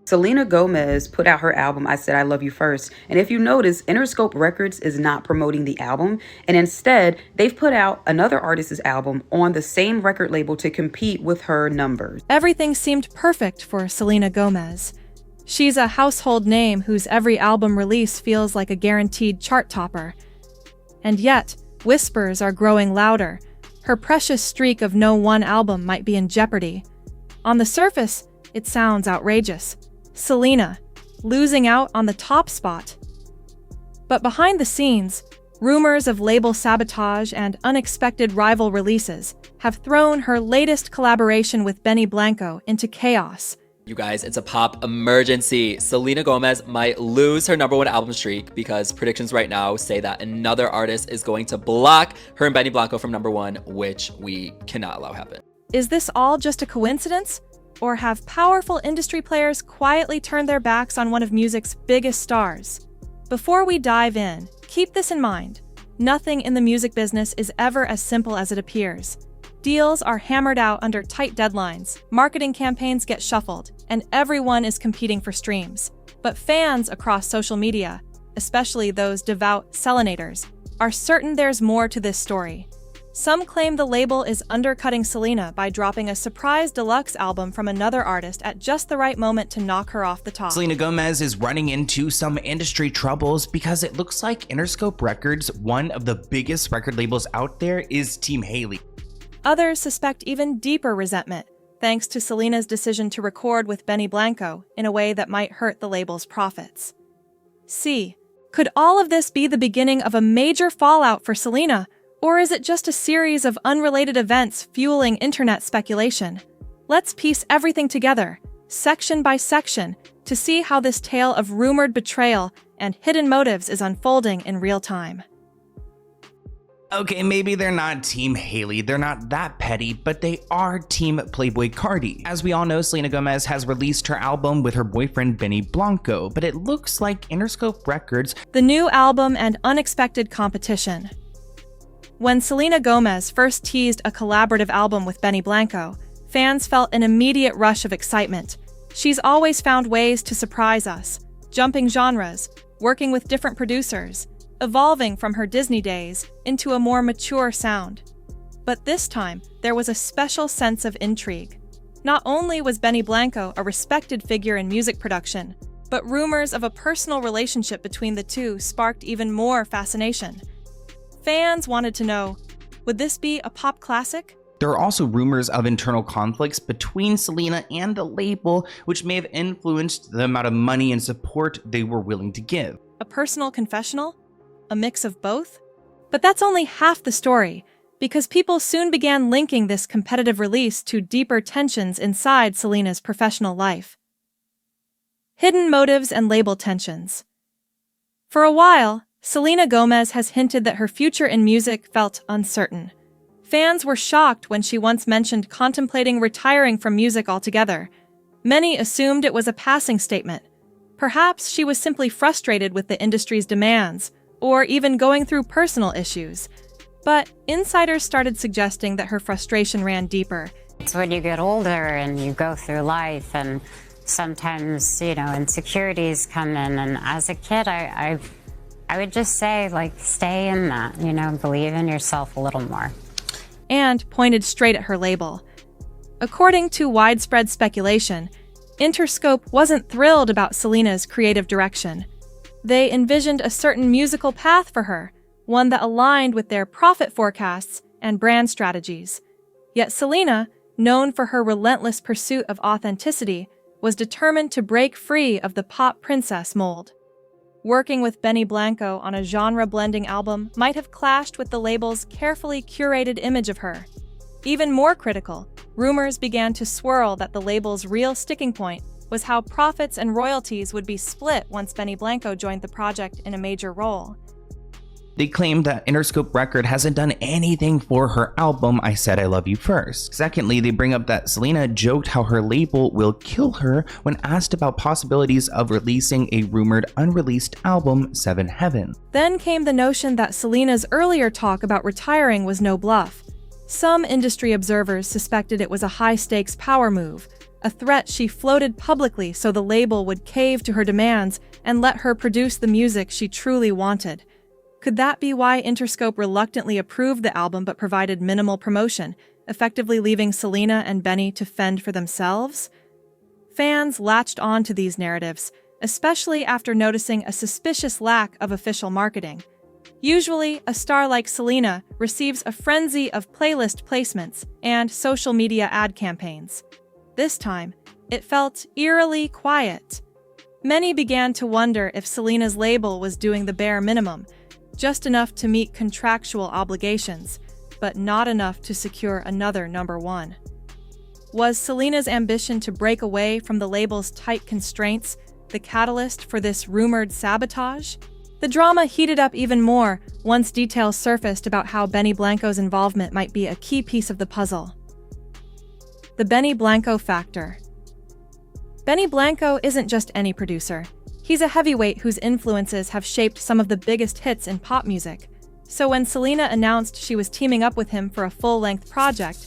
Selena Gomez put out her album, I Said I Love You First. And if you notice, Interscope Records is not promoting the album. And instead, they've put out another artist's album on the same record label to compete with her numbers. Everything seemed perfect for Selena Gomez. She's a household name whose every album release feels like a guaranteed chart topper. And yet, whispers are growing louder. Her precious streak of no one album might be in jeopardy. On the surface, it sounds outrageous. Selena, losing out on the top spot. But behind the scenes, rumors of label sabotage and unexpected rival releases have thrown her latest collaboration with Benny Blanco into chaos. You guys, it's a pop emergency. Selena Gomez might lose her #1 album streak because predictions right now say that another artist is going to block her and Benny Blanco from #1, which we cannot allow happen. Is this all just a coincidence? Or have powerful industry players quietly turned their backs on one of music's biggest stars? Before we dive in, keep this in mind. Nothing in the music business is ever as simple as it appears. Deals are hammered out under tight deadlines, marketing campaigns get shuffled, and everyone is competing for streams. But fans across social media, especially those devout Selenators, are certain there's more to this story. Some claim the label is undercutting Selena by dropping a surprise deluxe album from another artist at just the right moment to knock her off the top. Selena Gomez is running into some industry troubles because it looks like Interscope Records, one of the biggest record labels out there, is Team Haley. Others suspect even deeper resentment, thanks to Selena's decision to record with Benny Blanco in a way that might hurt the label's profits. C. Could all of this be the beginning of a major fallout for Selena? Or is it just a series of unrelated events fueling internet speculation? Let's piece everything together, section by section, to see how this tale of rumored betrayal and hidden motives is unfolding in real time. Okay, maybe they're not Team Haley, they're not that petty, but they are Team Playboy Cardi. As we all know, Selena Gomez has released her album with her boyfriend Benny Blanco, but it looks like Interscope Records, the new album and unexpected competition. When Selena Gomez first teased a collaborative album with Benny Blanco, fans felt an immediate rush of excitement. She's always found ways to surprise us, jumping genres, working with different producers, evolving from her Disney days into a more mature sound. But this time, there was a special sense of intrigue. Not only was Benny Blanco a respected figure in music production, but rumors of a personal relationship between the two sparked even more fascination. Fans wanted to know, would this be a pop classic? There are also rumors of internal conflicts between Selena and the label, which may have influenced the amount of money and support they were willing to give. A personal confessional? A mix of both? But that's only half the story, because people soon began linking this competitive release to deeper tensions inside Selena's professional life. Hidden motives and label tensions. For a while, Selena Gomez has hinted that her future in music felt uncertain. Fans were shocked when she once mentioned contemplating retiring from music altogether. Many assumed it was a passing statement. Perhaps she was simply frustrated with the industry's demands, or even going through personal issues. But insiders started suggesting that her frustration ran deeper. It's when you get older and you go through life and sometimes, insecurities come in. And as a kid, I would just say, stay in that, believe in yourself a little more. And pointed straight at her label. According to widespread speculation, Interscope wasn't thrilled about Selena's creative direction. They envisioned a certain musical path for her, one that aligned with their profit forecasts and brand strategies. Yet Selena, known for her relentless pursuit of authenticity, was determined to break free of the pop princess mold. Working with Benny Blanco on a genre-blending album might have clashed with the label's carefully curated image of her. Even more critical, rumors began to swirl that the label's real sticking point was how profits and royalties would be split once Benny Blanco joined the project in a major role. They claim that Interscope Record hasn't done anything for her album, I Said I Love You First. Secondly, they bring up that Selena joked how her label will kill her when asked about possibilities of releasing a rumored unreleased album, Seven Heaven. Then came the notion that Selena's earlier talk about retiring was no bluff. Some industry observers suspected it was a high-stakes power move, a threat she floated publicly so the label would cave to her demands and let her produce the music she truly wanted. Could that be why Interscope reluctantly approved the album but provided minimal promotion, effectively leaving Selena and Benny to fend for themselves? Fans latched on to these narratives, especially after noticing a suspicious lack of official marketing. Usually, a star like Selena receives a frenzy of playlist placements and social media ad campaigns. This time, it felt eerily quiet. Many began to wonder if Selena's label was doing the bare minimum, just enough to meet contractual obligations, but not enough to secure another #1. Was Selena's ambition to break away from the label's tight constraints the catalyst for this rumored sabotage? The drama heated up even more once details surfaced about how Benny Blanco's involvement might be a key piece of the puzzle. The Benny Blanco factor. Benny Blanco isn't just any producer. He's a heavyweight whose influences have shaped some of the biggest hits in pop music. So when Selena announced she was teaming up with him for a full-length project,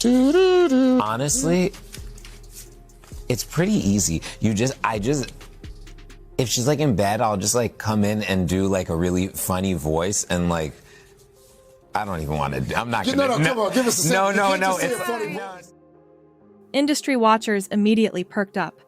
honestly, it's pretty easy. If she's like in bed, I'll just like come in and do like a really funny voice and like, I don't even want to. I'm not gonna. No, come on, give us a second. No. industry watchers immediately perked up.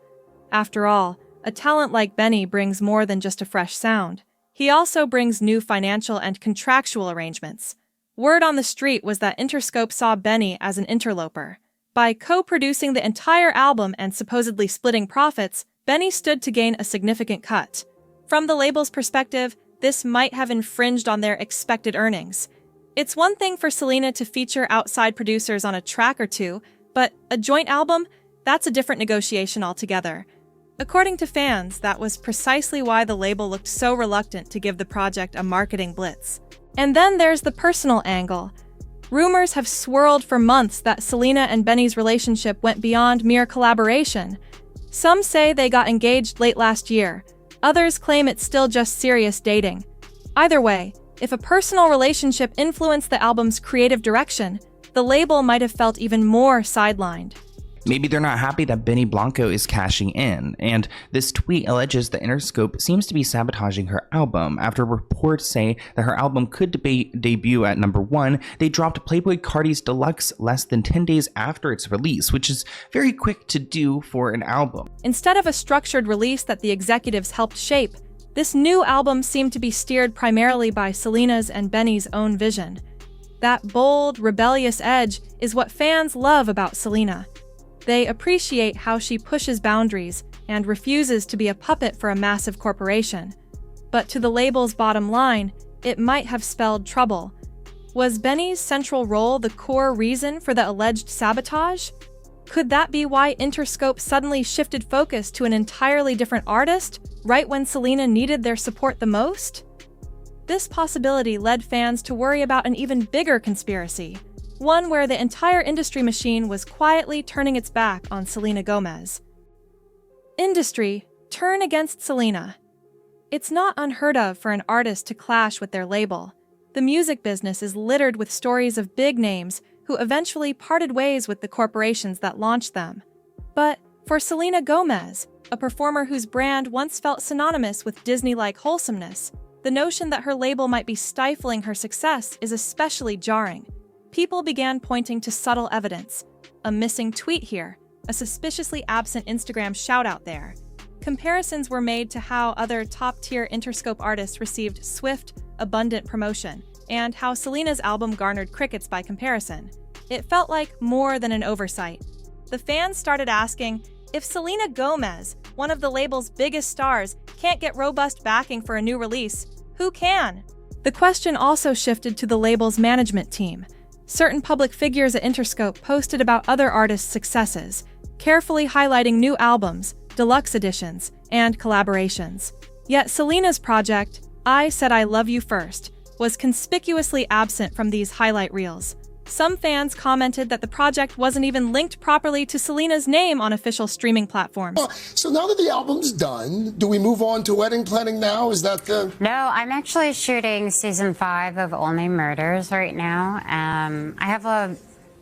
After all, a talent like Benny brings more than just a fresh sound. He also brings new financial and contractual arrangements. Word on the street was that Interscope saw Benny as an interloper. By co-producing the entire album and supposedly splitting profits, Benny stood to gain a significant cut. From the label's perspective, this might have infringed on their expected earnings. It's one thing for Selena to feature outside producers on a track or two, but a joint album? That's a different negotiation altogether. According to fans, that was precisely why the label looked so reluctant to give the project a marketing blitz. And then there's the personal angle. Rumors have swirled for months that Selena and Benny's relationship went beyond mere collaboration. Some say they got engaged late last year. Others claim it's still just serious dating. Either way, if a personal relationship influenced the album's creative direction, the label might have felt even more sidelined. Maybe they're not happy that Benny Blanco is cashing in, and this tweet alleges that Interscope seems to be sabotaging her album. After reports say that her album could debut at #1, they dropped Playboi Carti's Deluxe less than 10 days after its release, which is very quick to do for an album. Instead of a structured release that the executives helped shape, this new album seemed to be steered primarily by Selena's and Benny's own vision. That bold, rebellious edge is what fans love about Selena. They appreciate how she pushes boundaries and refuses to be a puppet for a massive corporation. But to the label's bottom line, it might have spelled trouble. Was Benny's central role the core reason for the alleged sabotage? Could that be why Interscope suddenly shifted focus to an entirely different artist, right when Selena needed their support the most? This possibility led fans to worry about an even bigger conspiracy. One where the entire industry machine was quietly turning its back on Selena Gomez. Industry, turn against Selena. It's not unheard of for an artist to clash with their label. The music business is littered with stories of big names who eventually parted ways with the corporations that launched them. But for Selena Gomez, a performer whose brand once felt synonymous with Disney-like wholesomeness, the notion that her label might be stifling her success is especially jarring. People began pointing to subtle evidence. A missing tweet here, a suspiciously absent Instagram shout-out there. Comparisons were made to how other top-tier Interscope artists received swift, abundant promotion, and how Selena's album garnered crickets by comparison. It felt like more than an oversight. The fans started asking, if Selena Gomez, one of the label's biggest stars, can't get robust backing for a new release, who can? The question also shifted to the label's management team. Certain public figures at Interscope posted about other artists' successes, carefully highlighting new albums, deluxe editions, and collaborations. Yet Selena's project, I Said I Love You First, was conspicuously absent from these highlight reels. Some fans commented that the project wasn't even linked properly to Selena's name on official streaming platforms. So now that the album's done, do we move on to wedding planning now? Is that the... No, I'm actually shooting season 5 of Only Murders right now.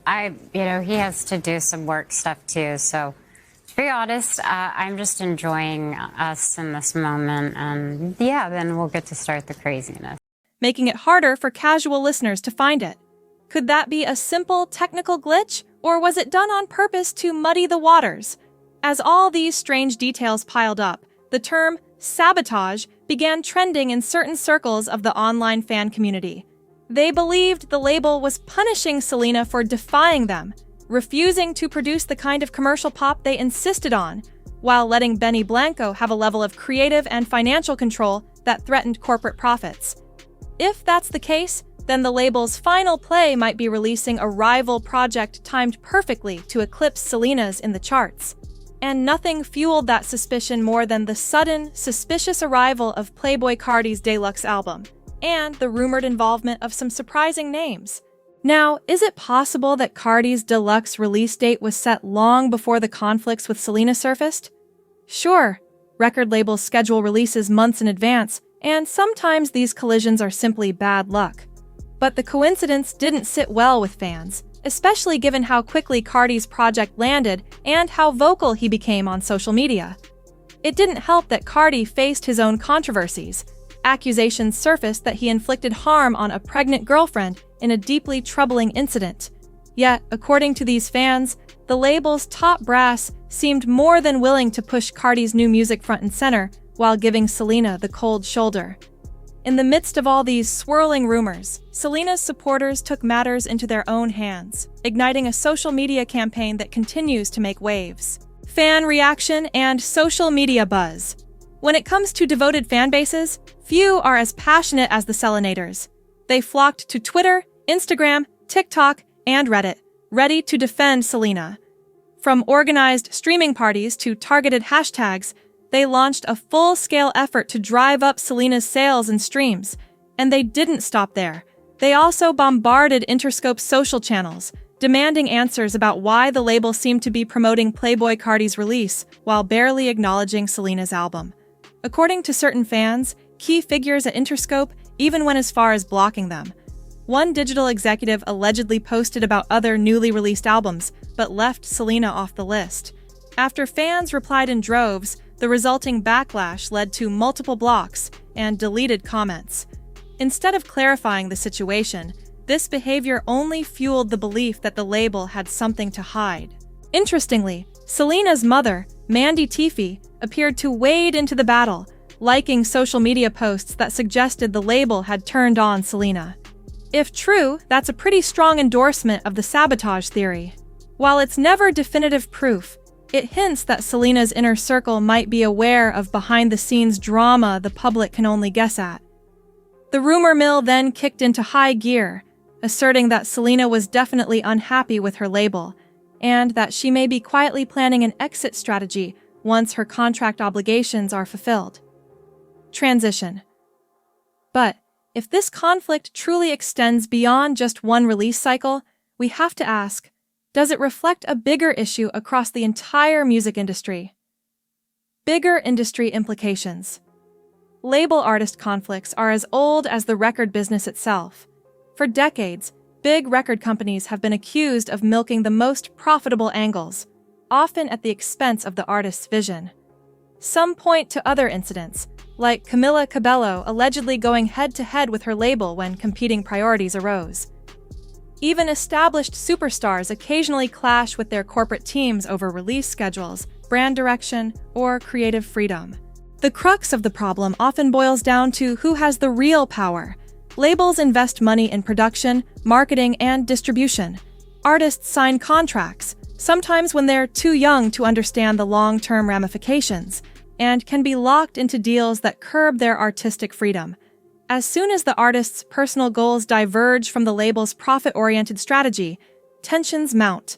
He has to do some work stuff too, so be honest, I'm just enjoying us in this moment, and yeah, then we'll get to start the craziness. Making it harder for casual listeners to find it. Could that be a simple technical glitch, or was it done on purpose to muddy the waters? As all these strange details piled up, the term sabotage began trending in certain circles of the online fan community. They believed the label was punishing Selena for defying them, refusing to produce the kind of commercial pop they insisted on, while letting Benny Blanco have a level of creative and financial control that threatened corporate profits. If that's the case, then the label's final play might be releasing a rival project timed perfectly to eclipse Selena's in the charts. And nothing fueled that suspicion more than the sudden, suspicious arrival of Playboi Carti's deluxe album, and the rumored involvement of some surprising names. Now, is it possible that Carti's deluxe release date was set long before the conflicts with Selena surfaced? Sure, record labels schedule releases months in advance, and sometimes these collisions are simply bad luck. But the coincidence didn't sit well with fans, especially given how quickly Carti's project landed and how vocal he became on social media. It didn't help that Carti faced his own controversies. Accusations surfaced that he inflicted harm on a pregnant girlfriend in a deeply troubling incident. Yet, according to these fans, the label's top brass seemed more than willing to push Carti's new music front and center while giving Selena the cold shoulder. In the midst of all these swirling rumors, Selena's supporters took matters into their own hands, igniting a social media campaign that continues to make waves. Fan reaction and social media buzz. When it comes to devoted fan bases, few are as passionate as the Selenators. They flocked to Twitter, Instagram, TikTok, and Reddit, ready to defend Selena. From organized streaming parties to targeted hashtags, they launched a full-scale effort to drive up Selena's sales and streams. And they didn't stop there. They also bombarded Interscope's social channels, demanding answers about why the label seemed to be promoting Playboi Carti's release while barely acknowledging Selena's album. According to certain fans, key figures at Interscope even went as far as blocking them. One digital executive allegedly posted about other newly released albums, but left Selena off the list. After fans replied in droves, the resulting backlash led to multiple blocks and deleted comments. Instead of clarifying the situation, this behavior only fueled the belief that the label had something to hide. Interestingly, Selena's mother, Mandy Teefey, appeared to wade into the battle, liking social media posts that suggested the label had turned on Selena. If true, that's a pretty strong endorsement of the sabotage theory. While it's never definitive proof, it hints that Selena's inner circle might be aware of behind-the-scenes drama the public can only guess at. The rumor mill then kicked into high gear, asserting that Selena was definitely unhappy with her label, and that she may be quietly planning an exit strategy once her contract obligations are fulfilled. Transition. But if this conflict truly extends beyond just one release cycle, we have to ask, does it reflect a bigger issue across the entire music industry? Bigger industry implications. Label-artist conflicts are as old as the record business itself. For decades, big record companies have been accused of milking the most profitable angles, often at the expense of the artist's vision. Some point to other incidents, like Camila Cabello allegedly going head-to-head with her label when competing priorities arose. Even established superstars occasionally clash with their corporate teams over release schedules, brand direction, or creative freedom. The crux of the problem often boils down to who has the real power. Labels invest money in production, marketing, and distribution. Artists sign contracts, sometimes when they're too young to understand the long-term ramifications, and can be locked into deals that curb their artistic freedom. As soon as the artist's personal goals diverge from the label's profit-oriented strategy, tensions mount.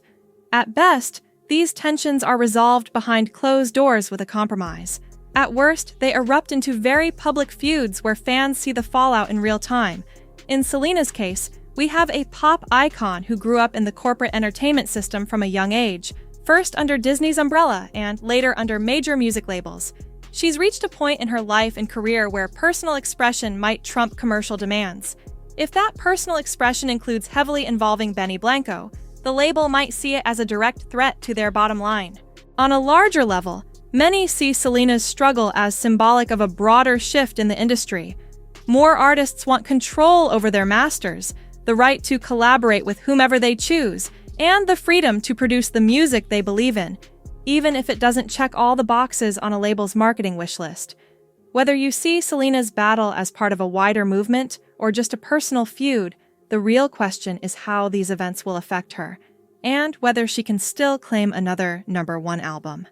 At best, these tensions are resolved behind closed doors with a compromise. At worst, they erupt into very public feuds where fans see the fallout in real time. In Selena's case, we have a pop icon who grew up in the corporate entertainment system from a young age, first under Disney's umbrella and later under major music labels. She's reached a point in her life and career where personal expression might trump commercial demands. If that personal expression includes heavily involving Benny Blanco, the label might see it as a direct threat to their bottom line. On a larger level, many see Selena's struggle as symbolic of a broader shift in the industry. More artists want control over their masters, the right to collaborate with whomever they choose, and the freedom to produce the music they believe in, even if it doesn't check all the boxes on a label's marketing wish list. Whether you see Selena's battle as part of a wider movement or just a personal feud, the real question is how these events will affect her, and whether she can still claim another #1 album.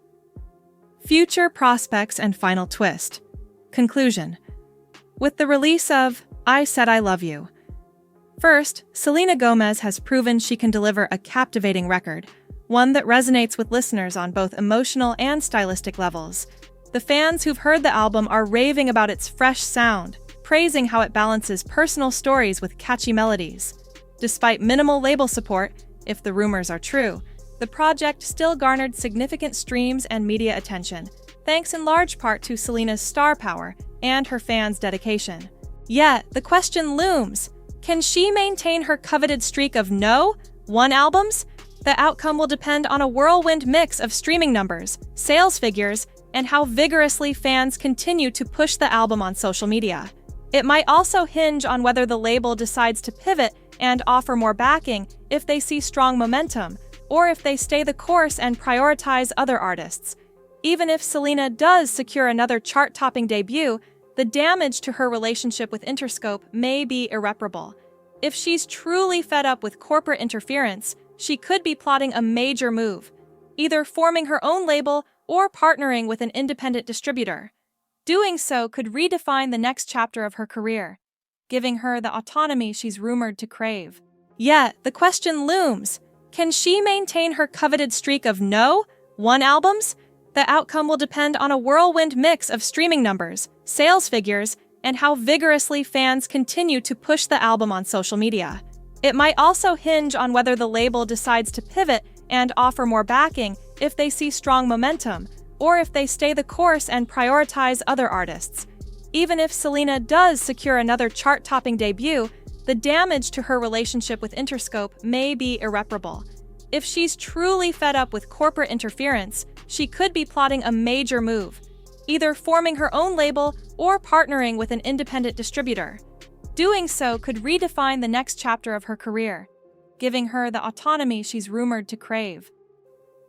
Future prospects and final twist. Conclusion. With the release of I Said I Love You. First, Selena Gomez has proven she can deliver a captivating record, one that resonates with listeners on both emotional and stylistic levels. The fans who've heard the album are raving about its fresh sound, praising how it balances personal stories with catchy melodies. Despite minimal label support, if the rumors are true, the project still garnered significant streams and media attention, thanks in large part to Selena's star power and her fans' dedication. Yet, the question looms, can she maintain her coveted streak of one albums? The outcome will depend on a whirlwind mix of streaming numbers, sales figures, and how vigorously fans continue to push the album on social media. It might also hinge on whether the label decides to pivot and offer more backing if they see strong momentum, or if they stay the course and prioritize other artists. Even if Selena does secure another chart-topping debut, the damage to her relationship with Interscope may be irreparable. If she's truly fed up with corporate interference, she could be plotting a major move, either forming her own label or partnering with an independent distributor. Doing so could redefine the next chapter of her career, giving her the autonomy she's rumored to crave. Yet, the question looms, can she maintain her coveted streak of one albums? The outcome will depend on a whirlwind mix of streaming numbers, sales figures, and how vigorously fans continue to push the album on social media. It might also hinge on whether the label decides to pivot and offer more backing if they see strong momentum, or if they stay the course and prioritize other artists. Even if Selena does secure another chart-topping debut, the damage to her relationship with Interscope may be irreparable. If she's truly fed up with corporate interference, she could be plotting a major move, either forming her own label or partnering with an independent distributor. Doing so could redefine the next chapter of her career, giving her the autonomy she's rumored to crave.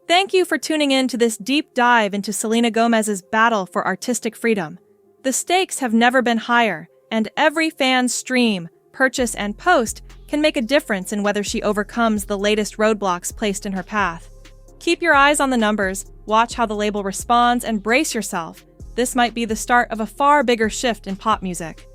Thank you for tuning in to this deep dive into Selena Gomez's battle for artistic freedom. The stakes have never been higher, and every fan's stream, purchase, and post can make a difference in whether she overcomes the latest roadblocks placed in her path. Keep your eyes on the numbers, watch how the label responds, and brace yourself. This might be the start of a far bigger shift in pop music.